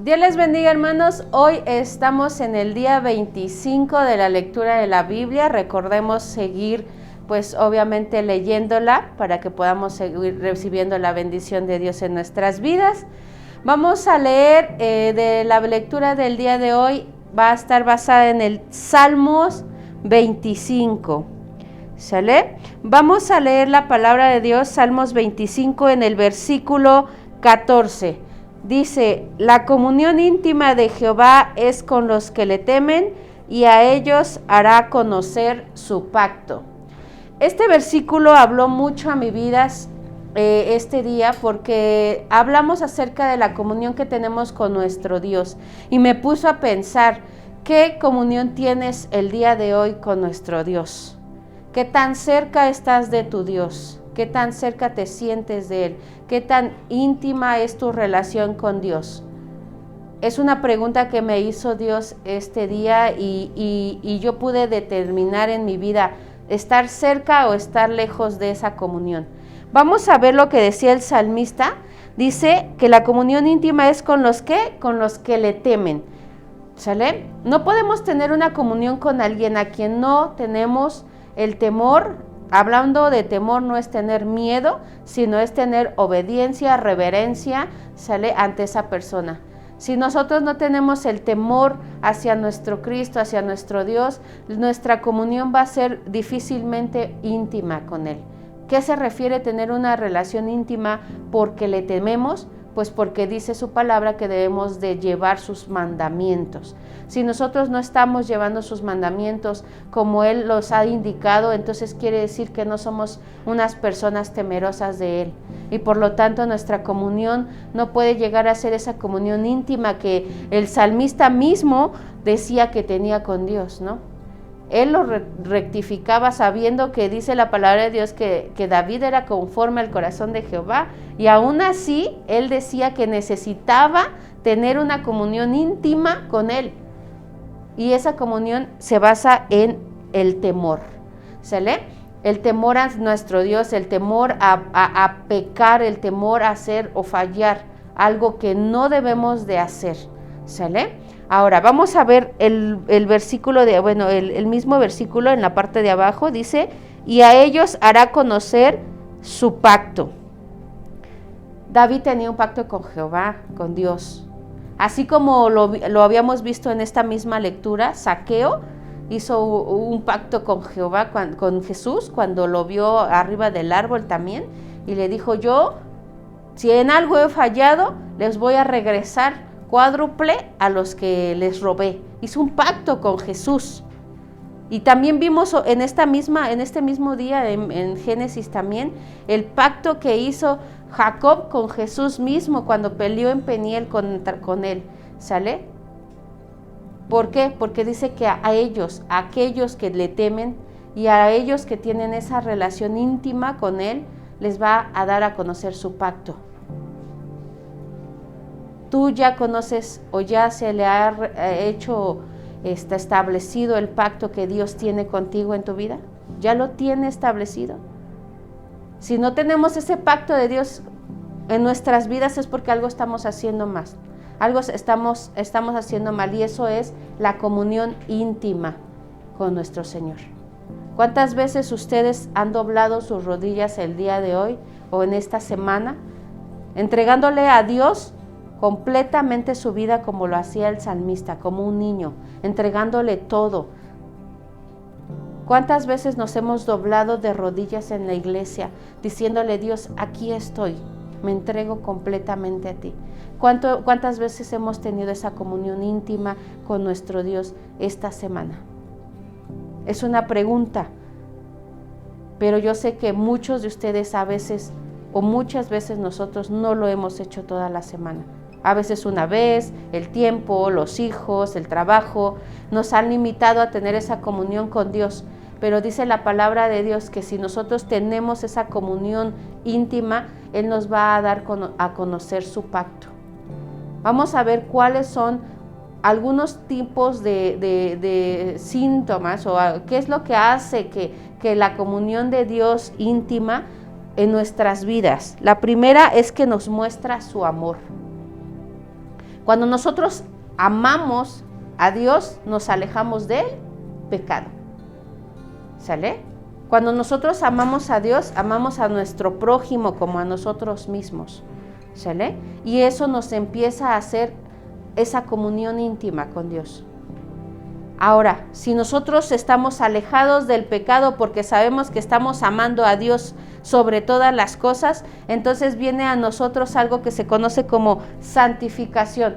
Dios les bendiga, hermanos. Hoy estamos en el día 25 de la lectura de la Biblia. Recordemos seguir, pues obviamente leyéndola para que podamos seguir recibiendo la bendición de Dios en nuestras vidas. Vamos a leer de la lectura del día de hoy. Va a estar basada en el Salmos 25. ¿Sale? Vamos a leer la palabra de Dios, Salmos 25, en el versículo 14. Dice: la comunión íntima de Jehová es con los que le temen, y a ellos hará conocer su pacto. Este versículo habló mucho a mi vida este día, porque hablamos acerca de la comunión que tenemos con nuestro Dios, y me puso a pensar, ¿qué comunión tienes el día de hoy con nuestro Dios? ¿Qué tan cerca estás de tu Dios? ¿Qué tan cerca te sientes de Él? ¿Qué tan íntima es tu relación con Dios? Es una pregunta que me hizo Dios este día y yo pude determinar en mi vida estar cerca o estar lejos de esa comunión. Vamos a ver lo que decía el salmista. Dice que la comunión íntima es con los que le temen. ¿Sale? No podemos tener una comunión con alguien a quien no tenemos el temor. Hablando de temor, no es tener miedo, sino es tener obediencia, reverencia, ¿sale?, ante esa persona. Si nosotros no tenemos el temor hacia nuestro Cristo, hacia nuestro Dios, nuestra comunión va a ser difícilmente íntima con Él. ¿Qué se refiere tener una relación íntima porque le tememos? Pues porque dice su palabra que debemos de llevar sus mandamientos. Si nosotros no estamos llevando sus mandamientos como Él los ha indicado, entonces quiere decir que no somos unas personas temerosas de Él. Y por lo tanto nuestra comunión no puede llegar a ser esa comunión íntima que el salmista mismo decía que tenía con Dios, ¿no? Él lo rectificaba sabiendo que dice la palabra de Dios que David era conforme al corazón de Jehová, y aún así él decía que necesitaba tener una comunión íntima con Él, y esa comunión se basa en el temor, ¿sale? El temor a nuestro Dios, el temor a pecar, el temor a hacer o fallar algo que no debemos de hacer, ¿sale? Ahora vamos a ver el versículo el mismo versículo en la parte de abajo. Dice: y a ellos hará conocer su pacto. David tenía un pacto con Jehová, con Dios. Así como lo habíamos visto en esta misma lectura, Zaqueo hizo un pacto con Jehová, con Jesús, cuando lo vio arriba del árbol también, y le dijo: yo, si en algo he fallado, les voy a regresar cuádruple a los que les robé. Hizo un pacto con Jesús. Y también vimos en este mismo día, en Génesis también, el pacto que hizo Jacob con Jesús mismo cuando peleó en Peniel con él, ¿sale? ¿Por qué? Porque dice que a ellos, a aquellos que le temen y a ellos que tienen esa relación íntima con Él, les va a dar a conocer su pacto. ¿Tú ya conoces o ya se le ha establecido el pacto que Dios tiene contigo en tu vida? ¿Ya lo tiene establecido? Si no tenemos ese pacto de Dios en nuestras vidas es porque algo estamos haciendo mal. Algo estamos haciendo mal, y eso es la comunión íntima con nuestro Señor. ¿Cuántas veces ustedes han doblado sus rodillas el día de hoy o en esta semana, entregándole a Dios completamente su vida, como lo hacía el salmista, como un niño, entregándole todo? ¿Cuántas veces nos hemos doblado de rodillas en la iglesia, diciéndole: Dios, aquí estoy, me entrego completamente a ti? ¿Cuántas veces hemos tenido esa comunión íntima con nuestro Dios esta semana? Es una pregunta, pero yo sé que muchos de ustedes a veces, o muchas veces nosotros no lo hemos hecho toda la semana. A veces una vez, el tiempo, los hijos, el trabajo, nos han limitado a tener esa comunión con Dios. Pero dice la palabra de Dios que si nosotros tenemos esa comunión íntima, Él nos va a dar a conocer su pacto. Vamos a ver cuáles son algunos tipos de síntomas, o qué es lo que hace que la comunión de Dios íntima en nuestras vidas. La primera es que nos muestra su amor. Cuando nosotros amamos a Dios, nos alejamos del pecado. ¿Sale? Cuando nosotros amamos a Dios, amamos a nuestro prójimo como a nosotros mismos. ¿Sale? Y eso nos empieza a hacer esa comunión íntima con Dios. Ahora, si nosotros estamos alejados del pecado porque sabemos que estamos amando a Dios sobre todas las cosas, entonces viene a nosotros algo que se conoce como santificación.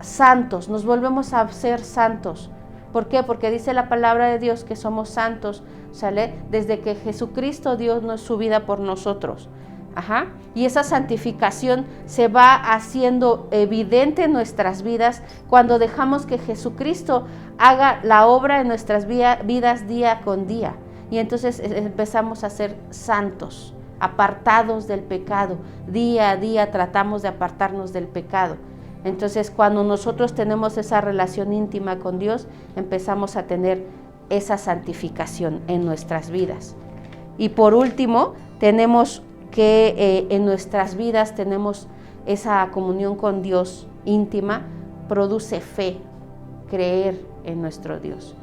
Santos, nos volvemos a ser santos. ¿Por qué? Porque dice la palabra de Dios que somos santos, ¿sale? Desde que Jesucristo dio su vida por nosotros. Ajá. Y esa santificación se va haciendo evidente en nuestras vidas cuando dejamos que Jesucristo haga la obra en nuestras vidas día con día. Y entonces empezamos a ser santos, apartados del pecado. Día a día tratamos de apartarnos del pecado. Entonces, cuando nosotros tenemos esa relación íntima con Dios, empezamos a tener esa santificación en nuestras vidas. Y por último, tenemos que en nuestras vidas tenemos esa comunión con Dios íntima, produce fe, creer en nuestro Dios.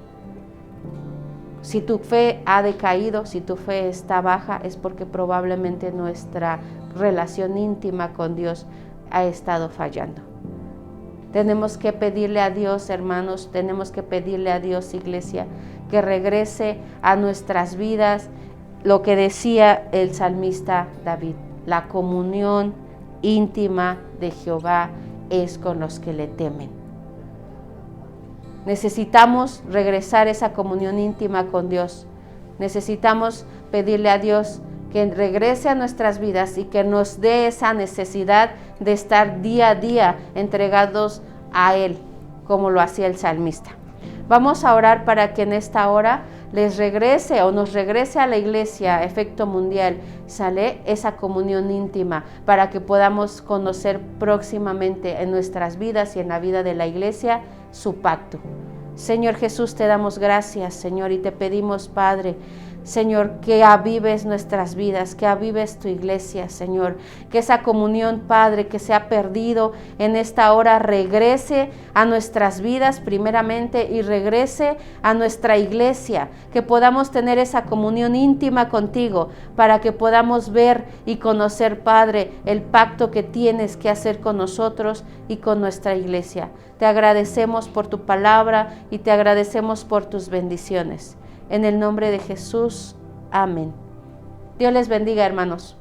Si tu fe ha decaído, si tu fe está baja, es porque probablemente nuestra relación íntima con Dios ha estado fallando. Tenemos que pedirle a Dios, hermanos, tenemos que pedirle a Dios, iglesia, que regrese a nuestras vidas lo que decía el salmista David: la comunión íntima de Jehová es con los que le temen. Necesitamos regresar esa comunión íntima con Dios. Necesitamos pedirle a Dios que regrese a nuestras vidas y que nos dé esa necesidad de estar día a día entregados a Él, como lo hacía el salmista. Vamos a orar para que en esta hora les regrese o nos regrese a la iglesia, Efecto Mundial, sale esa comunión íntima para que podamos conocer próximamente en nuestras vidas y en la vida de la iglesia su pacto. Señor Jesús, te damos gracias, Señor, y te pedimos, Padre, Señor, que avives nuestras vidas, que avives tu iglesia, Señor, que esa comunión, Padre, que se ha perdido en esta hora, regrese a nuestras vidas primeramente y regrese a nuestra iglesia, que podamos tener esa comunión íntima contigo para que podamos ver y conocer, Padre, el pacto que tienes que hacer con nosotros y con nuestra iglesia. Te agradecemos por tu palabra y te agradecemos por tus bendiciones. En el nombre de Jesús, amén. Dios les bendiga, hermanos.